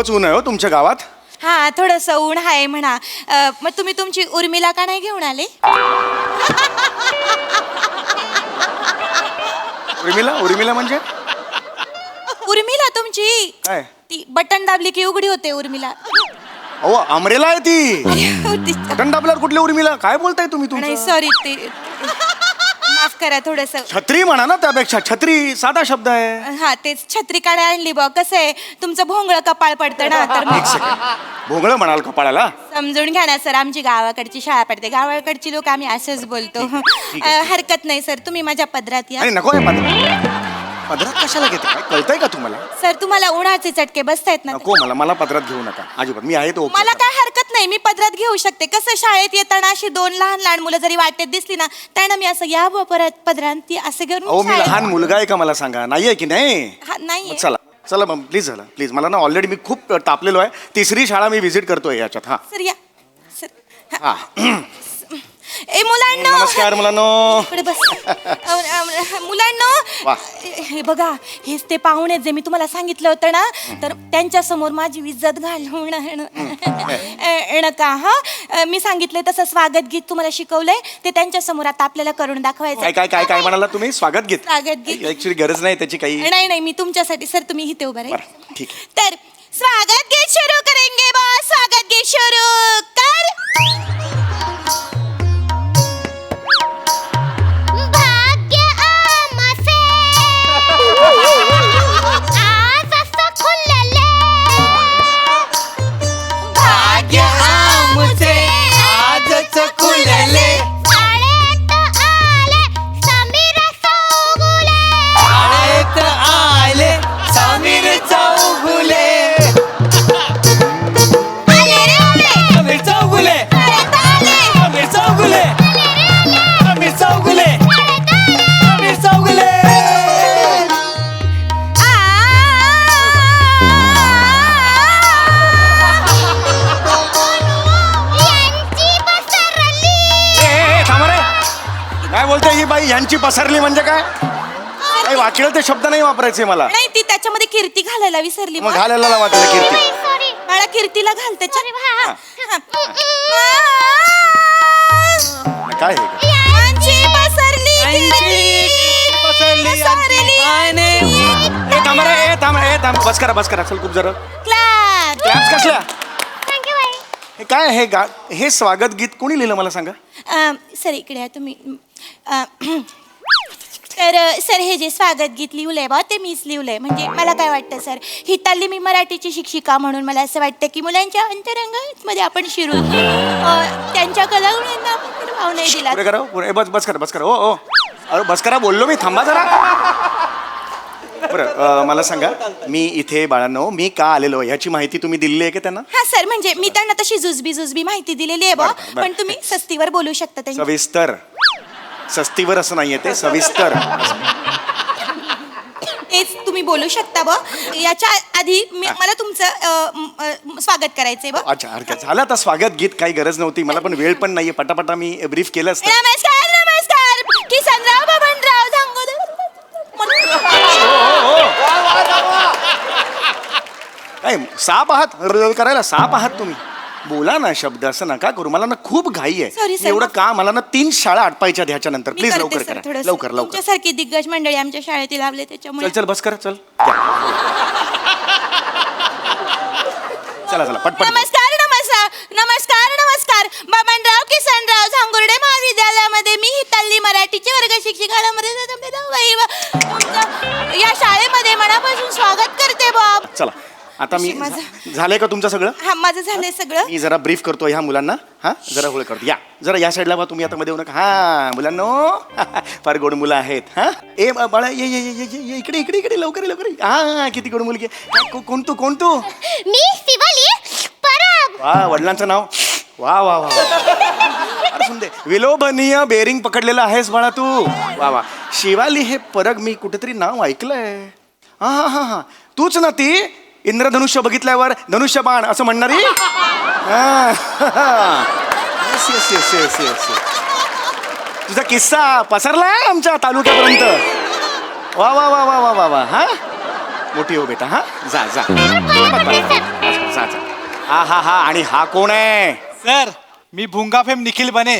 खूपच ऊन आहे हो तुमच्या गावात. हा थोडस ऊन आहे म्हणा. मग तुम्ही तुमची उर्मिला का नाही घेऊन आले? उर्मिला उर्मिला म्हणजे उर्मिला तुमची काय? ती बटन दाबली की उघडी होते उर्मिला. अहो अमरेला आहे ती. ती- बटन दाबल्यावर कुठली उर्मिला? काय बोलताय तुम्ही नाही तुमचं? सॉरी ते माफ करा थोडस. छत्री म्हणा ना, त्यापेक्षा छत्री साधा शब्द आहे. हा तेच छत्री काढा आणली बा. कसं आहे तुमचं भोंगळ कपाळ पडतं ना तर मग भोंगळ म्हणाल कपाळाला. समजून घ्या ना सर. आमची गावाकडची शाळा पडते. गावाकडची लोक आम्ही असंच बोलतो. हरकत नाही सर. तुम्ही माझ्या पदरात या. आणि नको हे पदरात कशाला घेते? काय कळतंय का तुम्हाला? सर तुम्हाला उन्हाचे चटके बसतायत ना. नको मला पदरात घेऊ नका अजिबात. मी आहे तो. मला काय हरकत नाही. मी पदरात घेऊ शकते. कसं शाळेत येताना अशी दोन लहान लहान मुलं जरी वाटेत दिसली ना त्यांना मी असं या बुवा परत पदरात ती असं अहो घेऊन मी लहान मुलगा आहे का? मला सांगा. नाहीये की नाही? नाही चला चला मग प्लीज झालं प्लीज. मला ना ऑलरेडी मी खूप तापलेलो आहे. तिसरी शाळा मी व्हिजिट करतोय याच्यात. हा सर या सर. हा. ए मुलांनो नमस्कार मुलांनो. इकडे बस. मुलांनो वा. हे बघा हेच ते पाहुणे जे मी तुम्हाला सांगितलं होतं ना तर त्यांच्या समोर माझी इज्जत घालवून नका. हा मी सांगितलंय तसं स्वागत गीत तुम्हाला शिकवलंय ते त्यांच्या समोर आता आपल्याला करून दाखवायचं. काय काय काय काय म्हणाला तुम्ही? स्वागत गीत? स्वागत गीत. ऍक्च्युली गरज नाही त्याची काही. नाही नाही मी तुमच्यासाठी सर तुम्ही इथे उभं राहा. बरं, ठीक आहे. तर स्वागत गीत सुरू करेंगे बॉस. स्वागत गीत सुरू कर. काय बोलते ही बाई? यांची पसरली म्हणजे काय? काही वाचलं ते शब्द नाही वापरायचे मला. नाही ती त्याच्यामध्ये कीर्ती घालायला विसरली. मग घालायला वाटलं कीर्ती. मला कीर्तीला घाल त्याच्या. काय हे? यांची पसरली थांब बस करा चल खूप जरा. क्लॅप. क्लॅप्स कसल्या? हे काय हे स्वागत गीत कोणी लिहिलं मला सांगा? सर इकडे या तुम्ही. तर सर हे जे स्वागत गीत लिहिलंय बा ते मीच लिहिलंय. म्हणजे मला काय वाटतं सर हिताली मी मराठीची शिक्षिका म्हणून मला असं वाटतं की मुलांच्या अंतरंगामध्ये आपण शिरून त्यांच्या कलागुणांना आपण भाव नाही दिला. पुढे करा पुढे. बस करा ओ अरे बस करा बोललो मी. थांबा जरा. बरं मला सांगा मी इथे बाळांनो मी का आलेलो ह्याची माहिती तुम्ही दिलेली आहे की त्यांना? हा सर म्हणजे मी त्यांना तशी जुजबी माहिती दिलेली आहे बा. पण तुम्ही सस्तीवर बोलू शकता त्यांच्या. सविस्तर. सस्तीवर असं नाहीये ते सविस्तर. तेच तुम्ही बोलू शकता बा. याच्या आधी मला तुमचं स्वागत करायचंय बा. अच्छा हरकत झालं. आता स्वागत गीत काही गरज नव्हती. मला पण वेळ पण नाहीये. पटापटा मी ब्रीफ केलं असतं. नमस्कार किसनराव बबनराव झांगोदर. काय साप आहात करायला? साप आहात तुम्ही? बोला ना शब्द. असं नका करू. मला ना खूप घाई आहे. Sorry, sir. एवढं का मला ना 3 शाळा आटपायच्या ह्याच्या नंतर. मी प्लीज करते लवकर सर करा. थोडंसं. लवकर तुमच्यासारखी दिग्गज मंडळी आमच्या शाळेतील लावले त्याच्यामुळे. चल बस करा चल. चला पटपट. नमस्कार बबनराव किसनराव झांगुर्डे महाविद्यालयामध्ये मी हिताली मराठीची वर्ग शिक्षिका या शाळेमध्ये मनापासून स्वागत करते बाब. चला आता मी झालंय का तुमचं सगळं? हा माझं झालंय सगळं. मी जरा ब्रीफ करतो ह्या मुलांना. हा जरा होळ करतो. या जरा या साईडला बा तुम्ही. आता मध्ये येऊ नका. हा मुलांनो फार गोड मुलं आहेत. हा ए बाळा ये इकडे लवकर. हा किती गोड मुलगी. कोण तू? मी शिवाली परब. वा वडिलांचं नाव. वा सुंदर. विलोभनीय बेरिंग पकडलेलं आहेस बाळा तू. वा शिवाली हे परग मी कुठेतरी नाव ऐकलंय. हा तूच ना ती इंद्रधनुष्य बघितल्यावर धनुष्य बाण असं म्हणणारी? येस. तुझा किस्सा पसरलाय आमच्या तालुक्यापर्यंत. वा हा मोठी हो बेटा. हा जा अच्छा अच्छा. हा हा हा. आणि हा कोण आहे? सर मी भुंगाफेम निखिल बने.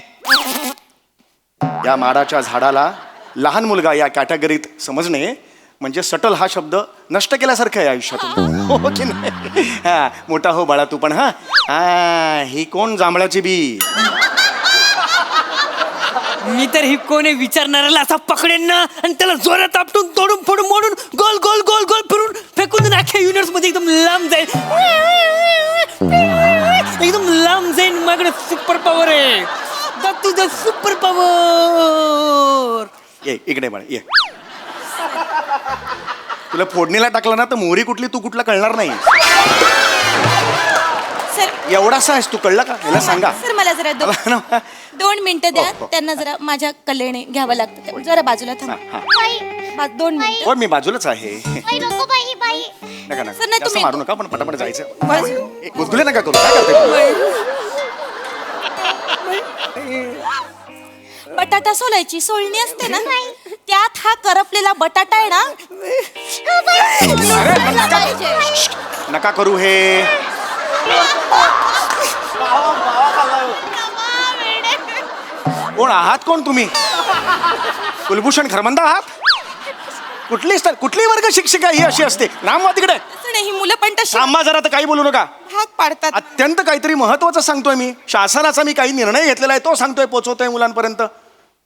या माडाच्या झाडाला लहान मुलगा या कॅटेगरीत समजणे म्हणजे सटल हा शब्द नष्ट केल्यासारखं आहे आयुष्यातून. हो की नाही? हा मोठा हो बाळा तू पण. हा हा. ही कोण जांभळाची बी? मी तर ही कोणी विचारणाऱ्याला असा पकडेन ना आणि त्याला जोरात आपटून तोडून फोडून मोडून गोल गोल गोल गोल फिरून फेकून देईन. अख्ख्या युनिवर्स मध्ये एकदम लांब जाईल. एकदम लांब जाईन. माझ्याकडे सुपर पॉवर आहे. तुझं सुपर पॉवर. ये इकडे बाळा ये. तुला फोडणीला टाकलं ना तर मोहरी कुठली तू कुठला कळणार नाही. सर एवढासा आहेस तू, कळलं का? मला सांगा. सर मला जरा दोन मिनिटं द्या. त्यांना जरा माझ्या कलेने घ्यावं लागतं. जरा बाजूला हा, थांबा. हा. 2 मिनिटं. हो मी बाजूलाच आहे. बाई नको बाई बाई. नका नका सर, नाही, जास्त तुम्ही- मारू नका पण पटापट जायचं. बाजू- ए, गुदगुले नका करू. काय करते तू? बटाटा सोलायची सोलणी असते ना, त्यात हा करपलेला बटाटा आहे ना, अरे, सोलायला पाहिजे. नका करू हे. कोण आहात? कोण तुम्ही? कुलभूषण खरमंदा आहात? कुठली वर्ग शिक्षिका ही अशी असते? नाम वा तिकडे. असं नाही, ही मुलं पण तशी थांबा जरा, तर काही बोलू नका. भाग पाडतात. अत्यंत काहीतरी महत्वाचं सांगतोय मी. शासनाचा मी काही निर्णय घेतलेला आहे तो सांगतोय, पोचवतोय मुलांपर्यंत.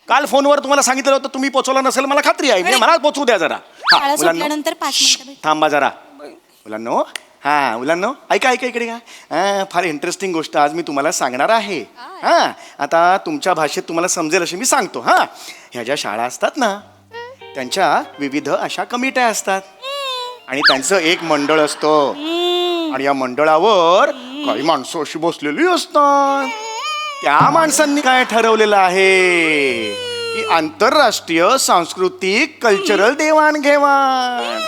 काल फोनवर तुम्हाला सांगितलं होतं, तुम्ही पोचवला नसेल मला खात्री आहे. मला पोचवू द्या जरा. हा, शाळा मुलांनो. सुटल्यानंतर 5 मिनिटं भेट. थांबा जरा. मुलांनो, हा मुलांनो, ऐका ऐका इकडे का. फार इंटरेस्टिंग गोष्ट आज मी तुम्हाला सांगणार आहे. हा आता तुमच्या भाषेत तुम्हाला समजेल अशी मी सांगतो. हा ह्या ज्या शाळा असतात ना, त्यांच्या विविध अशा कमिट्या असतात आणि त्यांचं एक मंडळ असतं आणि या मंडळावर काही माणसं अशी बसलेली असतात. त्या माणसांनी काय ठरवलेलं आहे की आंतरराष्ट्रीय सांस्कृतिक कल्चरल देवाणघेवाण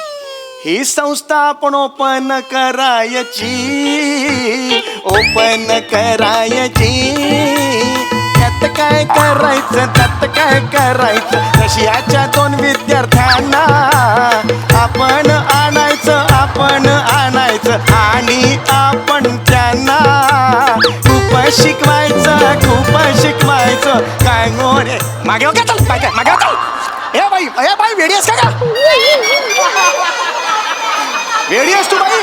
ही संस्था आपण ओपन करायची. त्यात काय करायचं रशियाच्या 2 विद्यार्थ्यांना आपण आणायचं आणि आपण त्यांना खूप शिकवायचं. काय मोरे मागे का चल, मागे चल. ए बाई वेडी आहेस का? वेडी आहेस तू बाई?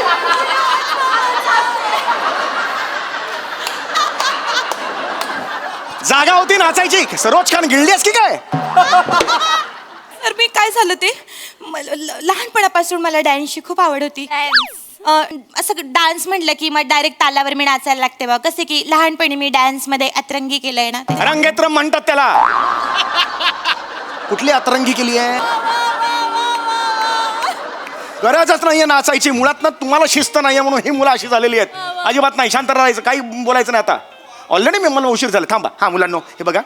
जागा होती नाचायची, सरोज खान गिळली आहेस की काय? तर मी काय झालं ते लहानपणापासून मला डान्सची खूप आवड होती. असं डान्स म्हटलं की मग डायरेक्ट तालावर मी नाचायला लागते बा. कसे की लहानपणी मी डान्स मध्ये अतरंगी केलंय ना. रंगेत्रम म्हणतात त्याला. कुठली अतरंगी केली आहे? गरजच नाहीये नाचायची मुळात ना. तुम्हाला शिस्त नाहीये म्हणून ही मुलं अशी झालेली आहेत. अजिबात नाही, शांत राहायचं, काही बोलायचं नाही. आता ऑलरेडी मला उशीर झाला. थांबा. हा मुलांनो, हे बघा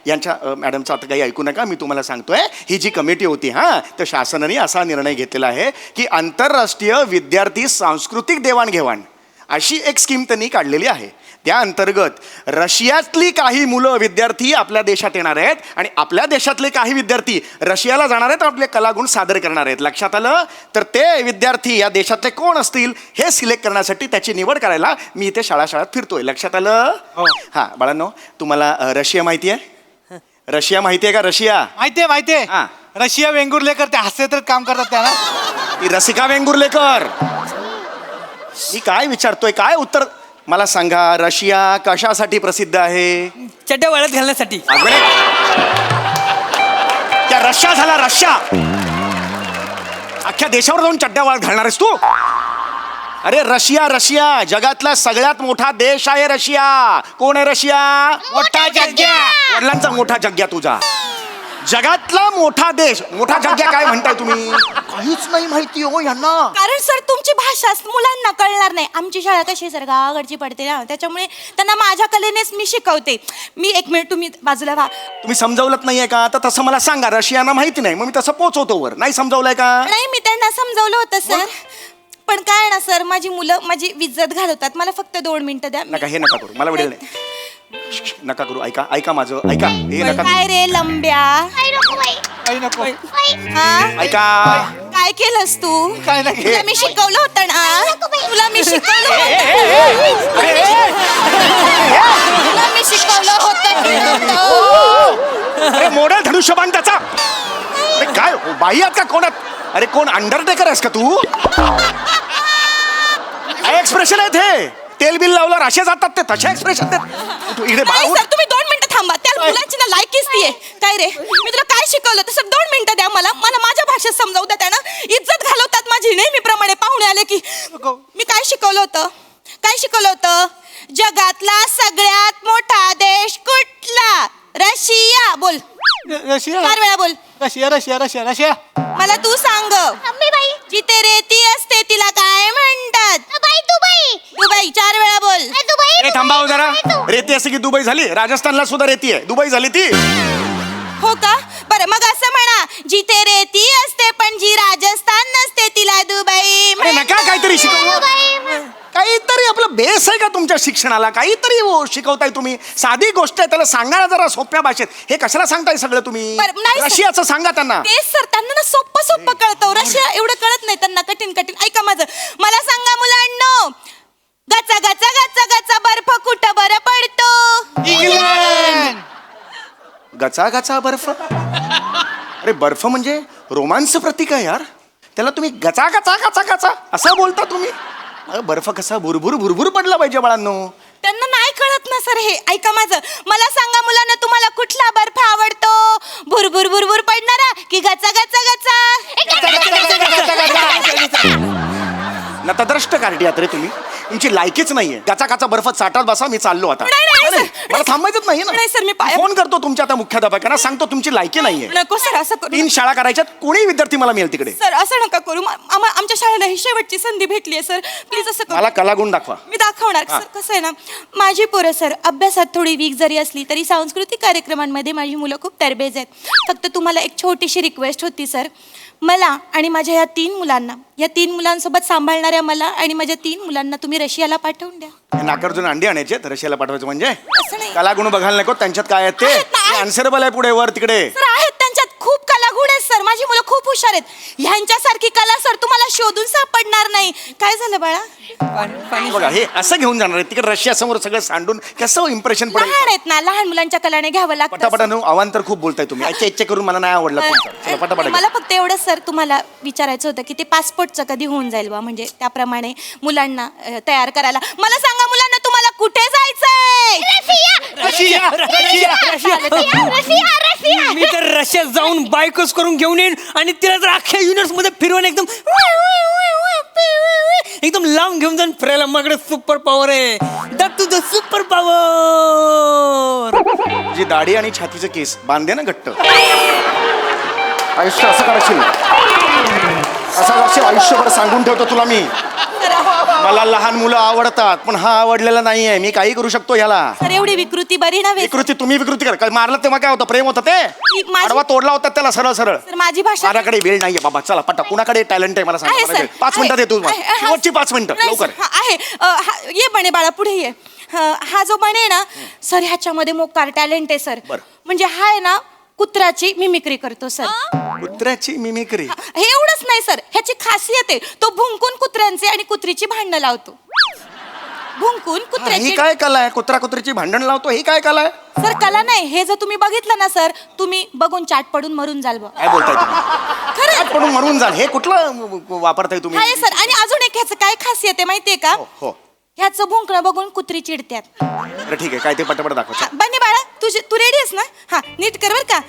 यांच्या मॅडमचं आता काही ऐकू नका. मी तुम्हाला सांगतोय, ही जी कमिटी होती तर शासनाने असा निर्णय घेतलेला आहे की आंतरराष्ट्रीय विद्यार्थी सांस्कृतिक देवाणघेवाण अशी एक स्कीम त्यांनी काढलेली आहे. त्या अंतर्गत रशियातली काही मुलं विद्यार्थी आपल्या देशात येणार आहेत आणि आपल्या देशातले काही विद्यार्थी रशियाला जाणार आहेत, आपले कलागुण सादर करणार आहेत. लक्षात आलं? तर ते विद्यार्थी या देशातले कोण असतील हे सिलेक्ट करण्यासाठी, त्याची निवड करायला मी इथे शाळात फिरतोय. लक्षात आलं? हा बाळांनो, तुम्हाला रशिया माहिती आहे? रशिया माहिती आहे का? रशिया माहितीये. हा. रशिया वेंगुर्लेकर ते हास्यचित्रात काम करतात त्याला. ती रसिका वेंगुर्लेकर. मी काय विचारतोय, काय उत्तर मला सांगा. रशिया कशासाठी प्रसिद्ध आहे? चड्ड्या वाळत घालण्यासाठी. त्या रशिया झाला रशिया. अख्ख्या देशावर जाऊन चड्ड्या वाळत घालणार आहेस तू? अरे रशिया जगातला सगळ्यात मोठा देश आहे रशिया. कोण आहे रशिया? मोठा जग्या. वडिलांचा मोठा जग्या तुझा. जगातला मोठा देश. मोठा जग्या काय म्हणताय तुम्ही? काहीच नाही माहिती हो यांना. कारण सर तुमची भाषा मुलांना कळणार नाही. आमची शाळा कशी सर गावाकडची पडते ना, त्याच्यामुळे त्यांना माझ्या कलेनेच मी शिकवते. मी 1 मिनिट तुम्ही बाजूला व्हा. तुम्ही समजावलंच नाहीये का? तर तसं मला सांगा. रशियाना माहिती नाही, मग मी तसं पोचवतो वर. नाही समजावलंय का? नाही, मी त्यांना समजावलं होतं सर. पण काय ना सर, माझी मुलं माझी विज्जत घालवतात. मला फक्त 2 मिनिटं द्या. नका, हे नका करू, मला वेळ नाही. नका करू. ऐका माझं, ऐका. हे नका काय रे लंब्या? बाई नको बाई. काही नको. बाई. हा? ऐका. काय केलंस तू? काय नाही तुला मी शिकवलं होतं ना, तुला मी शिकवलं होतं की नव्हतं? अरे मोडल धनुष्यबाण त्याचा. अरे काय बाई आहात का कोणात? अरे कोण अंडरटेकर आहेस का तू? काय एक्सप्रेशन आहेत हे? तेल बिल लावलं राशे जातात ते तसे एक्सप्रेशन देत इकडे नाही बाळा सर, तुम्ही 2 मिनिटं थांबा. त्या मुलांची ना लायकीच ती आहे. काय रे, मी तुला काय शिकवलं तर सर 2 मिनिटं द्या मला माझ्या भाषेत समजावू द्या. त्यानं इज्जत घालवतात माझी नेहमीप्रमाणे पाहुणे आले की. मी काय शिकवलं होतं? जगातला सगळ्यात मोठा देश कुठला? रशिया. बोल, रशिया 4 वेळा बोल. Russia Russia Russia Russia. मला तू सांग, मम्मी बाई जिथे रेती असते तिला काय म्हणतात? बाई दुबई दुबई. 4 वेळा बोल. दुबई ए थांबा हो जरा. रेती असं की दुबई झाली? राजस्थानला सुद्धा रेती आहे, दुबई झाली ती. हो का? बरं मग असं म्हणा, जिथे रेती असते पण जी राजस्थान नसते तिला दुबई अरे नका काहीतरी शिकवू. काहीतरी आपलं बेस आहे का तुमच्या शिक्षणाला? काहीतरी शिकवताय तुम्ही. साधी गोष्ट आहे, त्याला सांगा ना जरा सोप्या भाषेत. हे कशाला सांगताय सगळं तुम्ही? बरं, नाही सर. रशियाचं सांगा त्यांना. तेच सर, त्यांना ना सोप्पं कळतं. रशिया एवढं कळत नाही त्यांना, कठीण. ऐका माझं, मला सांगा मुलांनो, गचा गचा गचा गचा बर्फ कुठं बरं पडतो? इंग्लंड. गचा गचा बर्फ. अरे बर्फ म्हणजे रोमांस प्रतीक आहे यार. त्याला तुम्ही गचा गचा गचा गचा असं बोलता तुम्ही? अरे बर्फ कसा भुरभुर भुरभुर पडला पाहिजे बाळांनो. त्यांना नाही कळत ना सर हे. ऐका माझं, मला सांगा मुलांना, तुम्हाला कुठला बर्फ आवडतो? भुरभुर भुरभुर पडणारा की गचा गचा गचा? नतद्रष्ट कार्टी आहात रे तुम्ही. तुमची लायकीच नाहीये. गचा गचा बर्फात साठात बसा, मी चाललो आता. नाही, नाही, सर. मला थांबायचंच नाही नाही, सर, मी ना. फोन करतो तुमच्या आता मुख्याध्यापकांना, सांगतो तुमची लायकी नाहीये. नको सर, असं करू 3 शाळा करायच्यात, कोणी विद्यार्थी मला मिळेल तिकडे. सर. असं नका करू. आमच्या शाळेला ही शेवटची संधी भेटली आहे सर, प्लीज असं करू. मला कलागुण दाखवा. मी दाखवणार सर. कसं आहे ना, माझी पोरं सर अभ्यासात थोडी वीक जरी असली तरी सांस्कृतिक कार्यक्रमांमध्ये माझी मुलं खूप तरबेज आहेत. फक्त तुम्हाला एक छोटीशी रिक्वेस्ट होती सर. मला आणि माझ्या या 3 मुलांना, या 3 मुलांसोबत सांभाळणाऱ्या मला आणि माझ्या 3 मुलांना तुम्ही रशियाला पाठवून द्या. हे नाकार्जुन अंडी आणायचे रशियाला पाठवायचं म्हणजे? असं नाही. कलागुण बघायला नको त्यांच्यात काय आहेत आहेत ना, ते आहेत. आन्सरेबल आहे पुढे वर तिकडे. सर आहेत त्यांच्यात खूप कलागुण आहेत सर. माझी मुलं खूप हुशार आहेत. ह्यांच्यासारखी कला सर तुम्हाला शोधून सापडणार नाही. काय झालं बाळा? बघा हे असं घेऊन जाणार आहे तिकडे रशिया समोर सगळं सांडून कसं इम्प्रेशन पडेल. लहान आहेत ना, लहान मुलांच्या कलाने घ्यावं लागतं. पटापटा न अवांतर खूप बोलताय तुम्ही. इच्छा करून मला नाही आवडलं तुमचं. चला, पटापटा मला फक्त एवढंच सर तुम्हाला विचारायचं होतं की ते पासपोर्टचं कधी होऊन जाईल बा, म्हणजे त्याप्रमाणे मुलांना तयार करायला. मला सांगा मुलांना, तुम्हाला कुठे जायचंय? रशिया रशिया रशिया मी तर रशियात जाऊन बायकोच करून घेऊन येईन आणि तिला जर अख्ख्या युनिव्हर्स मध्ये फिरवून एकदम लांब घेऊन जाऊन फिरायला. माझ्याकडे सुपर पॉवर आहे. That to the super power. जी दाढी आणि छातीचे केस बांधे ना घट्ट, आयुष्य असं करशील. असं करशील आयुष्यभर. सांगून ठेवतो तुला मी. मला लहान मुलं आवडतात पण हा आवडलेला नाहीये. मी काही करू शकतो ह्याला. सर एवढी विकृती बरी नव्हे. विकृती तुम्ही विकृती करा. काय मारलं तेव्हा काय होतं? प्रेम होतं ते. माझी- आडवा तोडला होता त्याला सरळ सरळ. सर माझी भाषा माझ्याकडे वेळ नाहीये बाबा. चला पटा, कुणाकडे टॅलेंट आहे मला आहे सांगा. सर. 5 मिनिटात येतो आहे, आहे, शेवटची 5 मिनिटं नाही, लवकर. सर, आहे. ये बने बाळा, पुढे ये. हा जो बने ना सर, ह्याच्यामध्ये मोकार टॅलेंट आहे सर. बरं. म्हणजे हा आहे ना कुत्र्याची मिमिक्री करतो सर. कुत्र्याची मिमिक्री. हे एवढंच नाही सर, ह्याची खासियत आहे, तो भुंकून कुत्र्यांचे आणि कुत्रीची भांडणं लावतो. भुंकून ही कुत्र्याची. काय कला आहे? कुत्रा कुत्रीची भांडण लावतो, ही काय कला आहे? सर कला नाही, हे जर तुम्ही बघितलं ना सर, तुम्ही बघून चाट पडून मरून जाल बा. काय बोलताय तुम्ही? खरं पडून मरून जाल. हे कुठलं वापरताय तुम्ही? आहे सर. आणि अजून एक ह्याचं काय खासियत आहे माहितीये का? हो. ह्याचं भुंकणं बघून कुत्री चिडत्यात. बरं ठीक आहे, काय ते पटापट दाखव. बने बाळा, तू रेडी आहेस ना? हा, नीट कर बर का.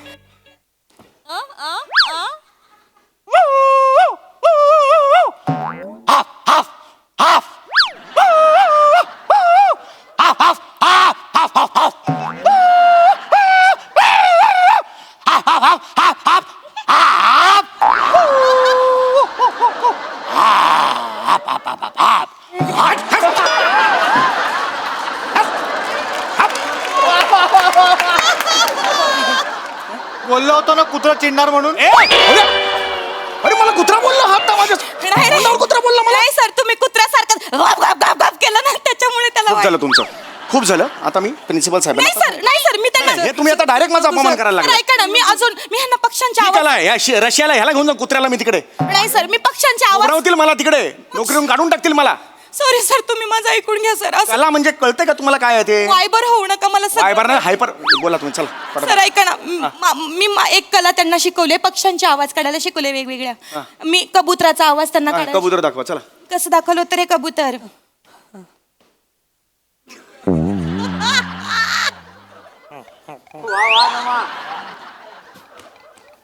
बोललो होतो ना कुत्रा चिडणार म्हणून. अरे मला कुत्रा बोलला. हा आता माझ्या तोंडावर कुत्रा बोलला मला. नाही सर, तुम्ही कुत्र्यासारखं गाप गाप गाप गाप केलं ना, त्याच्यामुळे त्याला खूप झालं वाटलं. तुमचं. खूप झालं आता मी प्रिन्सिपल नाही साहेबांना सर नाही सर मी त्यांना नाही, हे तुम्ही आता direct माझा अपमान करायला सर, लागला. ऐका ना मी ह्यांना पक्षांच्या ठीक आवाज आहे रशियाला ह्याला घेऊन जा कुत्र्याला मी तिकडे नाही सर मी पक्षांच्या आवाज उडवतील मला तिकडे नोकरीवरून काढून टाकतील मला सॉरी सर तुम्ही माझं ऐकून घ्या सर असं त्याला म्हणजे कळतंय का तुम्हाला काय आहे ते वायबर होऊ नका मला सर वायबर नाही हायपर बोला तुम्ही चला सर पटापट. ऐका ना एक कला त्यांना शिकवले पक्ष्यांचे आवाज काढायला शिकवले वेगवेगळ्या मी कबुतराचा आवाज त्यांना हा, काढायला कबूतर दाखवा चला कसं दाखवलं होतं रे कबूतर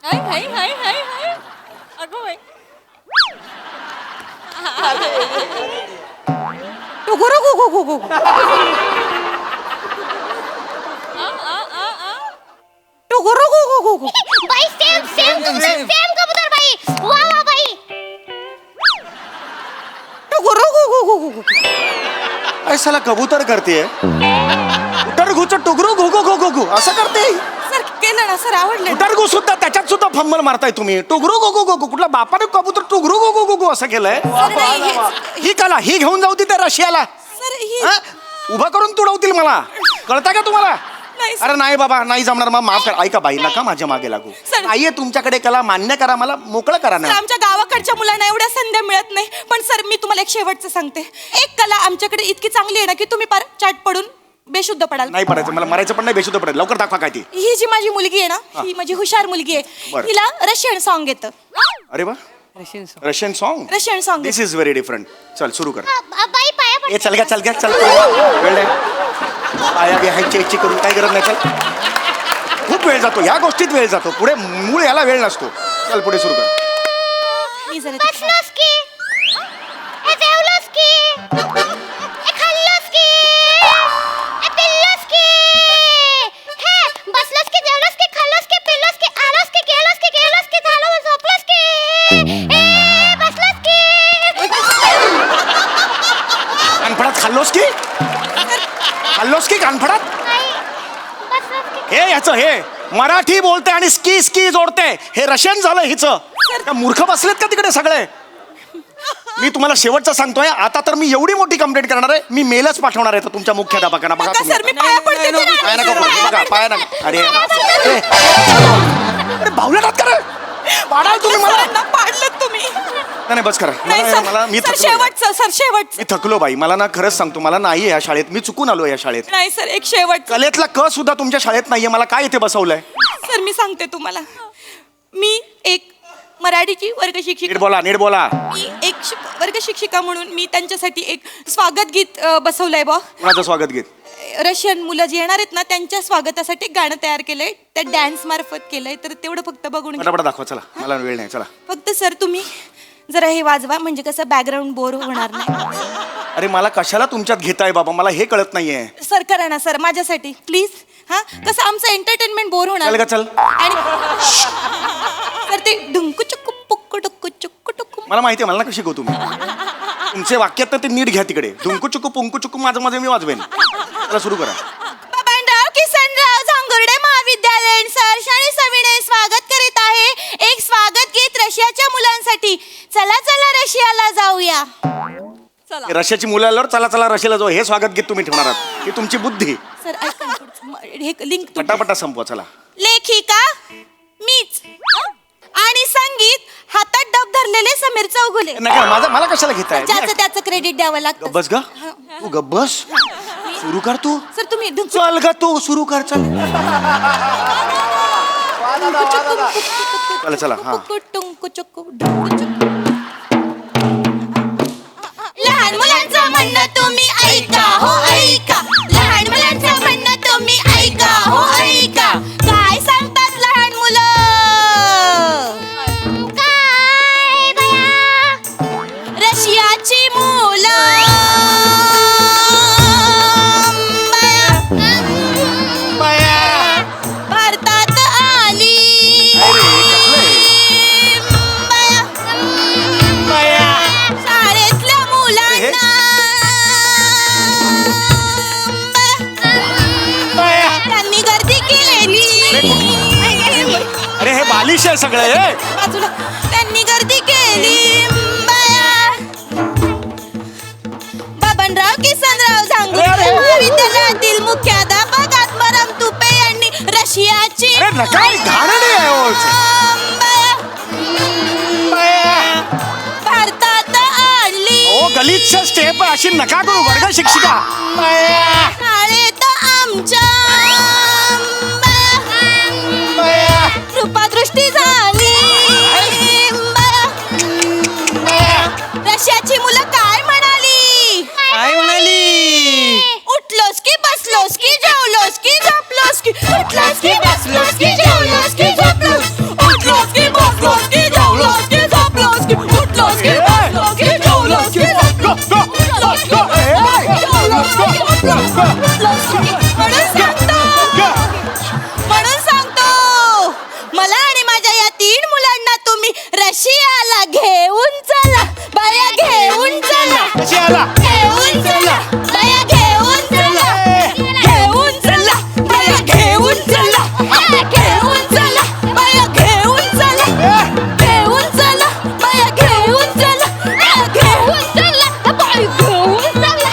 हाय, हाय, हाय, हाय, हाय. अगं बाई. टुकुरू गु गु गु गु. टुकुरू गु गु गु गु. बाई सेम सेम तुमचं सेम कबूतर बाई वा वा बाई टुकुरू गु गु गु गु गु. ऐसाला कबूतर करते उटर घुच टुगरू घु घु घु घु घु असं करते सर केलं ना सर आवडलं उटर घु सुद्धा त्याच्यात सुद्धा फंबल मारताय तुम्ही टुगरू घु घु घु घु कुठला बापाने कबूतर टुगरू घु घु घु घु असं केलंय सर नाही हेच- ही कला ही घेऊन जाऊ त्या रशियाला सर ही हा? उभा करून तुडवतील मला कळतं का तुम्हाला नाही, सर. अरे नाही बाबा नाही जमणार मग माफ करा ऐका बाई नका माझ्या मागे लागू सर. नाहीये तुमच्याकडे कला मान्य करा मला मोकळं करा सर, ना आमच्या गावाकडच्या मुलांना एवढ्या संध्या मिळत नाही पण सर मी तुम्हाला एक शेवटचं सांगते एक कला आमच्याकडे इतकी चांगली आहे ना की तुम्ही पार चाट पडून बेशुद्ध पडाल नाही पडायचं मला मरायचं पण नाही बेशुद्ध पडायचं लवकर दाखवा काय ती ही जी माझी मुलगी आहे ना ही माझी हुशार मुलगी आहे बरं. हिला रशियन सॉन्ग येतं अरे वा Russian song. Russian song Russian song this is very different चल सुरू कर बाई पाया पड ए चल गया चल वेळ नाही आया बी हाय चेक करून काय गरज नाही चल खूप वेळ जातो या गोष्टीत वेळ जातो पुढे मूळ याला वेळ नसतो चल पुढे सुरू कर मी जरा तिकडे- बसलोस की ए जेवलोस की ए खाल्लोस की ए पिल्लोस की हे बसलोस की जेवलोस की खाल्लोस की पिल्लोस की आलोस की गेलोस की झालो झोपलोस की ए बसलोस की कानफडात खाल्लोस की कानफडात नाही बसलोस की हे याचं हे मराठी बोलते आणि स्की स्की जोडते हे रशियन झालं हिचं का मूर्ख बसलेत का तिकडे सगळे मी तुम्हाला शेवटचं सांगतोय आता तर मी एवढी मोठी कंप्लेंट करणार आहे मी मेलच पाठवणार आहे तुमच्या मुख्याध्यापकांना बघा नका तुम्ही सर मी पाया पडते नाही, तुला. पाय नका पडू, बघा पाय नका अरे अरे बावल्यात करा पाडाल तुम्ही मला सरांना पाडलं तुम्ही नाही बस करा नाही मला मी सर थकलो शेवटचं सर शेवटचं मी थकलो बाई मला ना खरंच सांगतो मला नाही या शाळेत मी चुकून आलो या शाळेत नाही सर एक शेवटचं कलेतला क सुद्धा तुमच्या शाळेत नाहीये मला काय इथे बसवलंय सर मी सांगते तुम्हाला मी एक मराठीची वर्ग नीट शिक्षिका बोला नीट बोला मी एक वर्ग शिक्षिका म्हणून मी त्यांच्यासाठी एक स्वागत गीत बसवलंय बा कुणाचं स्वागत घेत रशियन मुलं जी येणार आहेत ना त्यांच्या स्वागतासाठी एक गाणं तयार केलंय त्या डॅन्स मार्फत केलंय तर तेवढं फक्त बघून घ्या. पटापट दाखवा चला मला वेळ नाही चला फक्त सर तुम्ही जरा हे वाजवा म्हणजे कसं बॅकग्राऊंड बोर होणार नाही अरे मला कशाला तुमच्यात घेताय बाबा मला हे कळत नाहीये सर करा ना सर माझ्यासाठी प्लीज हा कसं आमचं एंटरटेनमेंट बोर होणार चल का चल आणि सर ते ढुंकू चुक्कू पुक्कू टुक्कू चुक्कू टुक्कू मला माहिती आहे मला नका शिकवू तुम्ही तुमचे वाक्यात तर ते नीट घ्या तिकडे धुंकू चुकू पुंकू चुकू माझं माझं मी वाजवेन चला सुरू करा बाबांराव किसनराव झांगुर्डे महाविद्यालय सर शाळे सविनय स्वागत करीत आहे एक स्वागत गीत रशियाच्या मुलांसाठी चला चला रशियाला जाऊया हे रशियाची मुलं आल्यावर चला चला रशियाला जाऊ हे स्वागत गीत तुम्ही ठेवणार आहात ही तुमची बुद्धी सर ऐका ना पुढचं. हे लिंक पटापटा संपवा चला लेखिका मीच आणि संगीत हातात डब धरलेले समीर चौगुले नका माझं मला कशाला घेताय ज्याचं त्याचं क्रेडिट द्यावं लागतं गब्बस ग तू गब्बस सुरू कर तू सर तुम्ही ढुंकू चल ग तू सुरू कर चल चला चला हा टुंकू चुक्कू ढुंकू चुक्कू. लहान मुलांचं म्हणणं तुम्ही ऐका हो ऐका लहान मुलांचं म्हणणं तुम्ही ऐका हो ऐका काय सांगतात लहान मुलं काय बया रशियाची मुलं भारतात आली शाळेतल्या मुलांना त्यांनी गर्दी केलेली अरे हे बालिश आहे सगळं हे बाजूला त्यांनी गर्दी केली बाबा किसनराव सांगू महाविद्यालयातील मुख्याध्यापक आत्माराम तुपे यांनी रशियाची अरे नका गाणं नाही आहे हो. भारतात आणली ओ गलिच्छ स्टेप अशी नका करू वर्ग शिक्षिका. शाळेत आमच्या कृपादृष्टी झाली रशियाची मुलं काय म्हणाली काय म्हणाली? उठलोस की बसलोस की जेवलोस की झोपलोस की उठलोस की बसलोस की जेवलोस की झोपलोस उठलोस की बसलोस की जेवलोस की झोपलोस की उठलोस की बसलोस की जेवलोस की उठलोस की म्हणून सांगतो मला आणि माझ्या या 3 मुलांना तुम्ही रशियाला घेऊन चला बाया घेऊन चला रशियाला घेऊन चला बाया घेऊन चला घेऊन चला बाया घेऊन चला घेऊन चला बाया घेऊन चला घेऊन चला बाया घेऊन चला घेऊन चला बाया घेऊन चला